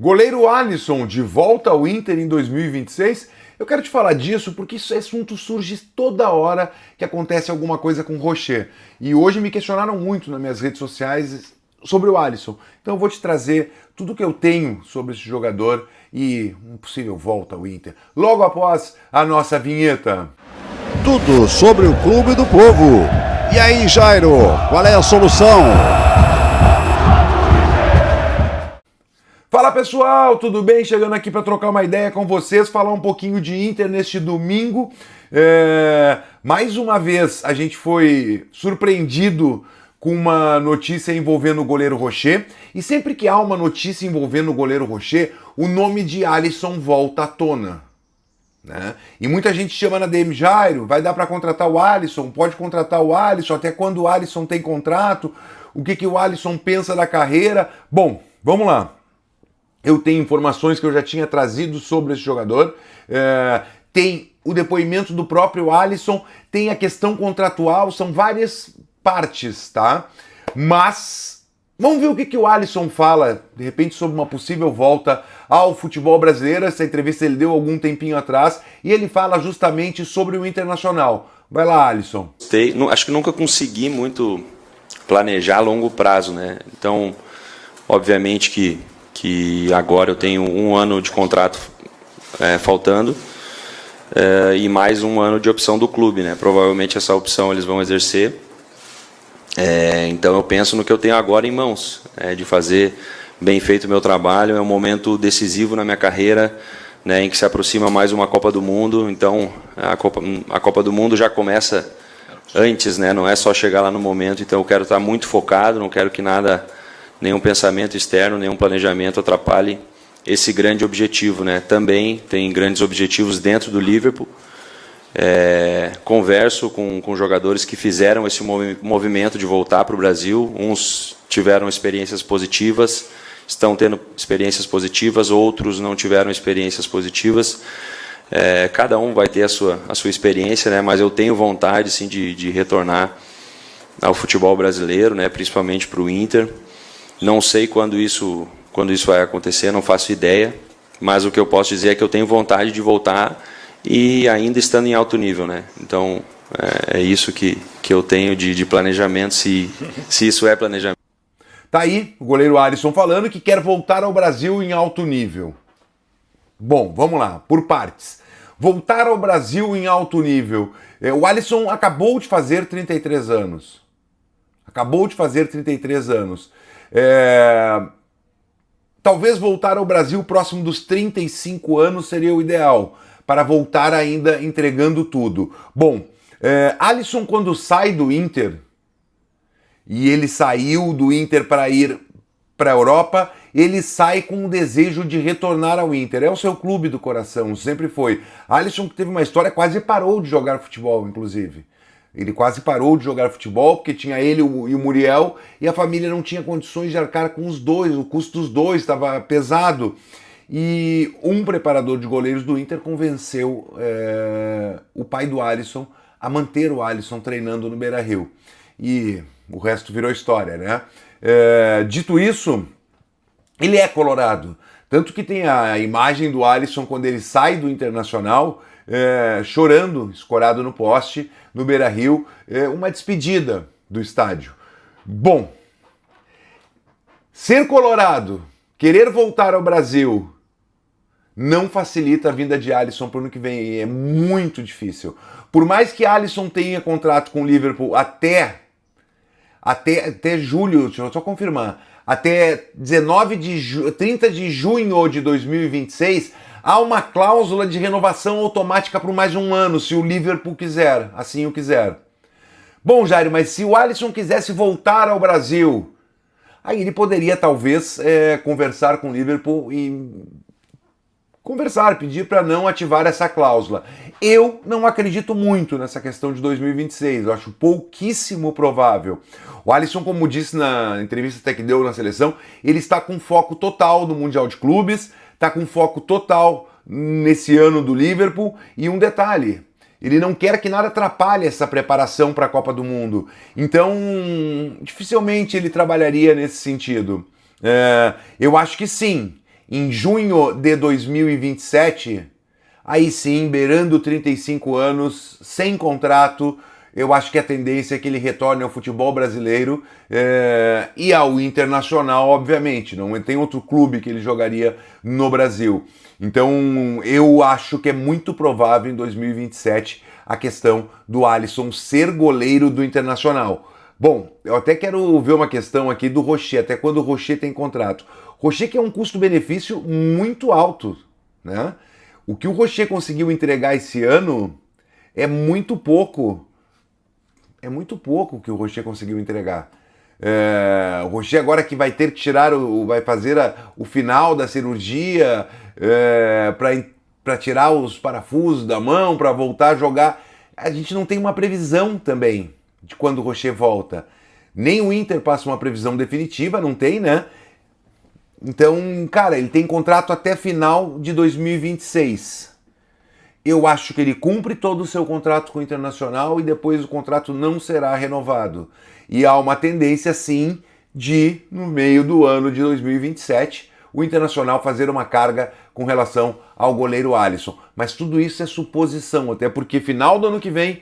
Goleiro Alisson de volta ao Inter em 2026? Eu quero te falar disso porque esse assunto surge toda hora que acontece alguma coisa com o Rocher. E hoje me questionaram muito nas minhas redes sociais sobre o Alisson. Então eu vou te trazer tudo que eu tenho sobre esse jogador e uma possível volta ao Inter. Logo após a nossa vinheta. Tudo sobre o Clube do Povo. E aí, Jairo, qual é a solução? Fala pessoal, tudo bem? Chegando aqui para trocar uma ideia com vocês, falar um pouquinho de Inter neste domingo. Mais uma vez a gente foi surpreendido com uma notícia envolvendo o goleiro Rocher. E sempre que há uma notícia envolvendo o goleiro Rocher, o nome de Alisson volta à tona. Né? E muita gente chama na DM, Jairo, vai dar para contratar o Alisson? Pode contratar o Alisson? Até quando o Alisson tem contrato? O que o Alisson pensa da carreira? Bom, vamos lá. Eu tenho informações que eu já tinha trazido sobre esse jogador, tem o depoimento do próprio Alisson, tem a questão contratual, são várias partes, tá? Mas vamos ver o que o Alisson fala, de repente, sobre uma possível volta ao futebol brasileiro. Essa entrevista ele deu algum tempinho atrás e ele fala justamente sobre o Internacional. Vai lá, Alisson. Acho que nunca consegui muito planejar a longo prazo, né? Então, obviamente que agora eu tenho um ano de contrato faltando e mais um ano de opção do clube, né? Provavelmente essa opção eles vão exercer. Então eu penso no que eu tenho agora em mãos, de fazer bem feito o meu trabalho. É um momento decisivo na minha carreira, né, em que se aproxima mais uma Copa do Mundo. Então a Copa do Mundo já começa antes, né? Não é só chegar lá no momento. Então eu quero estar muito focado, não quero que nenhum pensamento externo, nenhum planejamento atrapalhe esse grande objetivo, né? Também tem grandes objetivos dentro do Liverpool. Converso com jogadores que fizeram esse movimento de voltar para o Brasil. Uns tiveram experiências positivas, estão tendo experiências positivas, outros não tiveram experiências positivas. Cada um vai ter a sua experiência, né? Mas eu tenho vontade, sim, de retornar ao futebol brasileiro, né? Principalmente para o Inter. Não sei quando isso vai acontecer, não faço ideia, mas o que eu posso dizer é que eu tenho vontade de voltar e ainda estando em alto nível, né? Então, é isso que eu tenho de planejamento, se isso é planejamento. Tá aí o goleiro Alisson falando que quer voltar ao Brasil em alto nível. Bom, vamos lá, por partes. Voltar ao Brasil em alto nível. O Alisson acabou de fazer 33 anos. Acabou de fazer 33 anos. Talvez voltar ao Brasil próximo dos 35 anos seria o ideal, para voltar ainda entregando tudo. Bom, Alisson, quando sai do Inter, e ele saiu do Inter para ir para a Europa, ele sai com o desejo de retornar ao Inter. É o seu clube do coração, sempre foi. Alisson, que teve uma história, quase parou de jogar futebol, inclusive. Ele quase parou de jogar futebol porque tinha ele e o Muriel e a família não tinha condições de arcar com os dois, o custo dos dois estava pesado. E um preparador de goleiros do Inter convenceu o pai do Alisson a manter o Alisson treinando no Beira-Rio. E o resto virou história, né? Dito isso, ele é colorado. Tanto que tem a imagem do Alisson quando ele sai do Internacional, chorando, escorado no poste, no Beira-Rio, uma despedida do estádio. Bom, ser colorado, querer voltar ao Brasil, não facilita a vinda de Alisson para o ano que vem, é muito difícil. Por mais que Alisson tenha contrato com o Liverpool até julho, deixa eu só confirmar, até 30 de junho de 2026, há uma cláusula de renovação automática por mais um ano, se o Liverpool quiser, assim o quiser. Bom, Jair, mas se o Alisson quisesse voltar ao Brasil, aí ele poderia talvez conversar com o Liverpool e pedir para não ativar essa cláusula. Eu não acredito muito nessa questão de 2026, eu acho pouquíssimo provável. O Alisson, como disse na entrevista até que deu na seleção, ele está com foco total no Mundial de Clubes, está com foco total nesse ano do Liverpool, e um detalhe, ele não quer que nada atrapalhe essa preparação para a Copa do Mundo, então dificilmente ele trabalharia nesse sentido. Eu acho que sim, em junho de 2027, aí sim, beirando 35 anos, sem contrato, eu acho que a tendência é que ele retorne ao futebol brasileiro e ao Internacional, obviamente. Não tem outro clube que ele jogaria no Brasil. Então, eu acho que é muito provável em 2027 a questão do Alisson ser goleiro do Internacional. Bom, eu até quero ver uma questão aqui do Rocher, até quando o Rocher tem contrato. Rocher que é um custo-benefício muito alto, né? O que o Rocher conseguiu entregar esse ano é muito pouco. É muito pouco que o Rocher conseguiu entregar. O Rocher agora que vai ter que tirar, vai fazer o final da cirurgia para tirar os parafusos da mão, para voltar a jogar. A gente não tem uma previsão também de quando o Rocher volta. Nem o Inter passa uma previsão definitiva, não tem, né? Então, cara, ele tem contrato até final de 2026. Eu acho que ele cumpre todo o seu contrato com o Internacional e depois o contrato não será renovado. E há uma tendência, sim, de, no meio do ano de 2027, o Internacional fazer uma carga com relação ao goleiro Alisson. Mas tudo isso é suposição, até porque final do ano que vem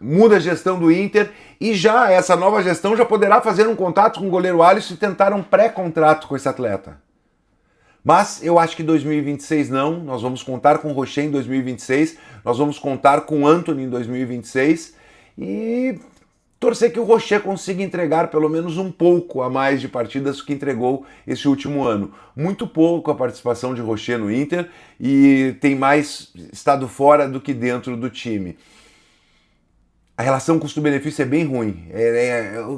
muda a gestão do Inter e já essa nova gestão já poderá fazer um contato com o goleiro Alisson e tentar um pré-contrato com esse atleta. Mas eu acho que 2026 não, nós vamos contar com o Rocher em 2026, nós vamos contar com o Antony em 2026 e torcer que o Rocher consiga entregar pelo menos um pouco a mais de partidas que entregou esse último ano. Muito pouco a participação de Rocher no Inter e tem mais estado fora do que dentro do time. A relação custo-benefício é bem ruim.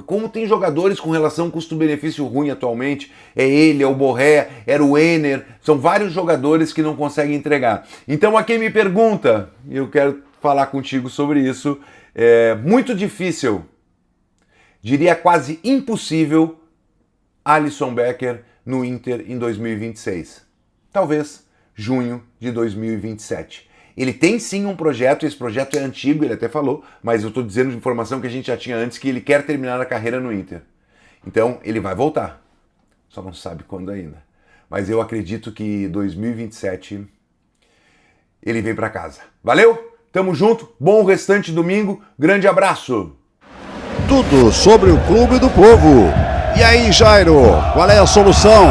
Como tem jogadores com relação custo-benefício ruim atualmente, é ele, é o Borré, era o Ener, são vários jogadores que não conseguem entregar. Então a quem me pergunta, e eu quero falar contigo sobre isso, é muito difícil, diria quase impossível, Alisson Becker no Inter em 2026. Talvez junho de 2027. Ele tem sim um projeto, esse projeto é antigo, ele até falou, mas eu estou dizendo de informação que a gente já tinha antes, que ele quer terminar a carreira no Inter. Então, ele vai voltar. Só não sabe quando ainda. Mas eu acredito que 2027 ele vem para casa. Valeu? Tamo junto, bom restante domingo, grande abraço! Tudo sobre o Clube do Povo. E aí, Jairo, qual é a solução?